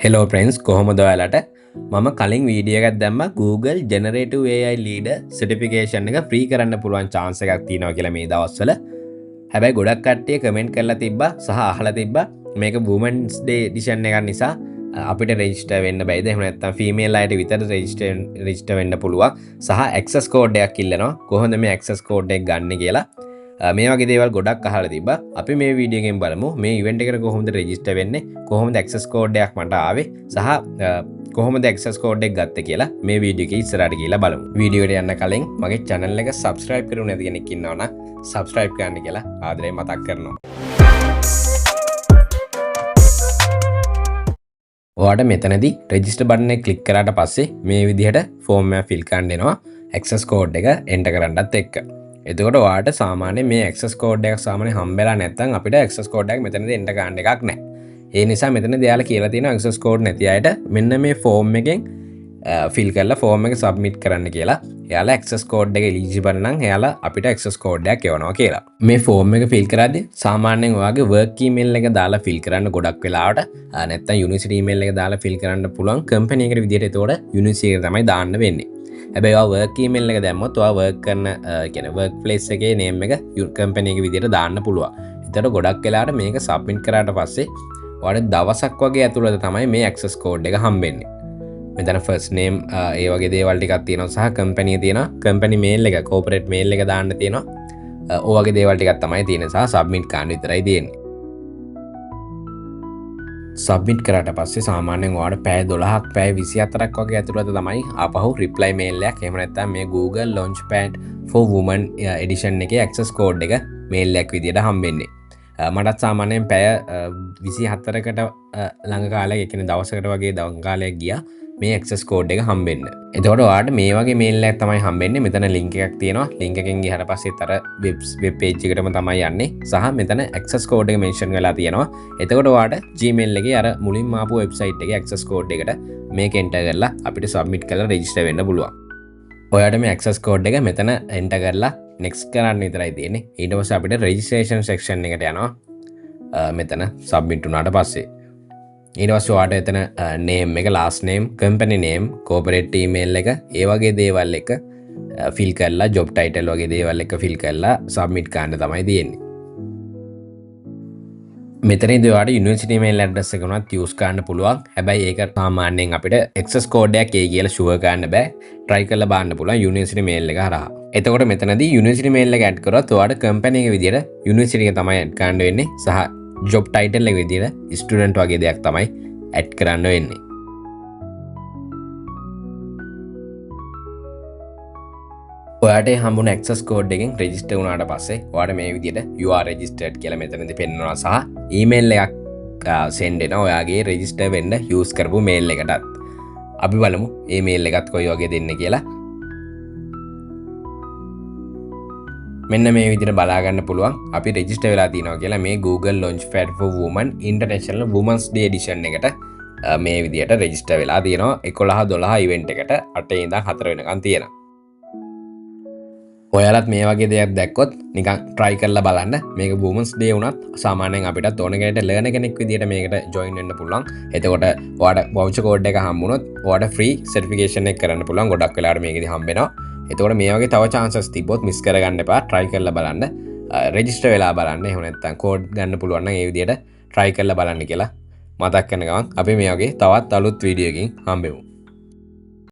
Hello friends, කොහොමද ඔයාලට? මම කලින් වීඩියෝ එකක් දැම්මා Google Generative AI Leader Certification එක free කරන්න පුළුවන් chance එකක් තියෙනවා කියලා මේ දවස්වල. හැබැයි ගොඩක් කට්ටිය කමෙන්ට් කරලා තිබ්බා සහ අහලා තිබ්බා මේක Women's Day edition එකක් නිසා අපිට register වෙන්න බැයිද? එහෙම නැත්නම් female අයට විතර register වෙන්න පුළුවන් සහ access code එකක් ඉල්ලනවා. කොහොමද මේ access code එක ගන්න කියලා. මේ වගේ දේවල් ගොඩක් අහලා තිබ්බා. අපි මේ වීඩියෝ එකෙන් බලමු මේ ඉවෙන්ට් එකට කොහොමද රෙජිස්ටර් වෙන්නේ, කොහොමද ඇක්සස් කෝඩ් එකක් මට ආවේ සහ කොහොමද ඇක්සස් කෝඩ් එක ගත්තේ කියලා මේ වීඩියෝ එකේ ඉස්සරහට ගිහලා බලමු. වීඩියෝ එකට යන්න කලින් මගේ channel එක subscribe කරුනේ නැති කෙනෙක් ඉන්නවා නම් subscribe කරන්න කියලා ආදරයෙන් මතක් කරනවා. ඔයාලට මෙතනදී register button එක click කරාට පස්සේ මේ විදිහට form එක fill කරන්න එනවා access code එක enter කරන්නත් එක්ක. එතකොට ඔයාලට සාමාන්‍යයෙන් මේ access code එක සාමාන්‍යයෙන් හම්බෙලා නැත්නම් අපිට access code එක මෙතනදී enter කරන්න එකක් නැහැ. ඒ නිසා මෙතනදී එයාලා කියලා තියෙනවා access code නැති අයට මෙන්න මේ form එකෙන් fill කරලා form එක submit කරන්න කියලා. එයාලා access code එක eligible නම් එයාලා අපිට access code එකක් එවනවා කියලා. මේ form එක fill කරද්දී සාමාන්‍යයෙන් ඔයාගේ work email එක දාලා fill කරන්න ගොඩක් වෙලාවට නැත්නම් university email එක දාලා fill කරන්න පුළුවන් company එකට විදිහට එතකොට university එක තමයි දාන්න වෙන්නේ. හැබැයි ඔයා work email එක දැම්මොත් ඔයා work කරන කියන්නේ work place එකේ name එක company එක විදිහට දාන්න පුළුවන්. ඒතර ගොඩක් වෙලාවට මේක submit කරාට පස්සේ ඔයාලට දවසක් වගේ ඇතුළත තමයි මේ access code එක හම්බෙන්නේ. මෙතන first name ඒ වගේ දේවල් ටිකක් තියෙනවා සහ company තියෙනවා. company mail එක corporate mail එක දාන්න තියෙනවා. ඔය වගේ දේවල් ටිකක් තමයි තියෙන්නේ සහ submit කරන්න විතරයි තියෙන්නේ. සබ්මිට් කරාට පස්සේ සාමාන්‍යයෙන් ඔයාලට පැය 12ක් පැය 24ක් වගේ ඇතුළත තමයි ආපහු reply mail එකක් එහෙම නැත්නම් මේ Google Launchpad for Women edition එකේ access code එක mail එකක් විදියට හම්බෙන්නේ. මටත් සාමාන්‍යයෙන් පැය 24කට ළඟ කාලයක් ඒ කියන්නේ දවසකට වගේ දවස් කාලයක් ගියා මේ access code එක හම්බෙන්න. එතකොට ඔයාලට මේ වගේ mail එකක් තමයි හම්බෙන්නේ. මෙතන link එකක් තියෙනවා. link එකෙන් ගියාට පස්සෙත් අර web page එකටම තමයි යන්නේ. සහ මෙතන access code එක mention වෙලා තියෙනවා. එතකොට ඔයාලට Gmail එකේ අර මුලින්ම ආපු website එකේ access code එකට මේක enter කරලා අපිට submit කරලා register වෙන්න පුළුවන්. ඔයාලට මේ access code එක මෙතන enter කරලා next කරන්න විතරයි තියෙන්නේ. ඊට පස්සේ අපිට registration section එකට යනවා. මෙතන submit වුණාට පස්සේ ඊට පස්සේ ඔයාලට එතන name එක last name company name corporate email එක ඒ වගේ දේවල් එක fill කරලා job title වගේ දේවල් එක fill කරලා submit කරන්න තමයි තියෙන්නේ. මෙතනදී ඔයාලට university email address එක උනත් use කරන්න පුළුවන්. හැබැයි ඒක සාමාන්‍යයෙන් අපිට access code එකක් ඒ කියලා sure කරන්න බෑ. try කරලා බලන්න පුළුවන් university mail එක හරහා. එතකොට මෙතනදී university mail එක add කරොත් ඔයාලට company එක විදියට university එක තමයි add කරන්න වෙන්නේ සහ job title එක විදියට student වගේ දෙයක් තමයි add කරන්න වෙන්නේ. ඔයාට හම්බුන access code එකෙන් register වුණාට පස්සේ ඔයාට මේ විදියට you are registered කියලා මෙතනදී පෙන්නනවා සහ email එකක් send වෙනවා ඔයාගේ register වෙන්න use කරපු mail එකටත්. අපි බලමු මේ mail එකත් කොයි වගේ දෙන්නේ කියලා. මෙන්න මේ විදිහට බලා ගන්න පුළුවන් අපි රෙජිස්ටර් වෙලා තියෙනවා කියලා මේ Google Launchpad for Women International Women's Day edition එකට මේ විදිහට රෙජිස්ටර් වෙලා තියෙනවා 11-12 ඉවෙන්ට් එකට 8 ඉඳන් 4 වෙනකන් තියෙනවා. ඔයාලත් මේ වගේ දෙයක් දැක්කොත් නිකන් try කරලා බලන්න. මේක Women's Day වුණත් සාමාන්‍යයෙන් අපිට ඕන කෙනෙක්ට learner කෙනෙක් විදිහට මේකට join වෙන්න පුළුවන්. එතකොට ඔයාලට voucher code එක හම්බුනොත් ඔයාලට free certification එක කරන්න පුළුවන්. ගොඩක් වෙලාවට මේකෙදි හම්බෙනවා. එතකොට මේ වගේ තව chances තිබ්බොත් මිස් කරගන්න එපා. try කරලා බලන්න. register වෙලා බලන්න. එහෙම නැත්නම් code ගන්න පුළුවන් නම් ඒ විදිහට try කරලා බලන්න කියලා මතක් කරන ගමන් අපි මේ වගේ තවත් අලුත් වීඩියෝ එකකින් හම්බෙමු.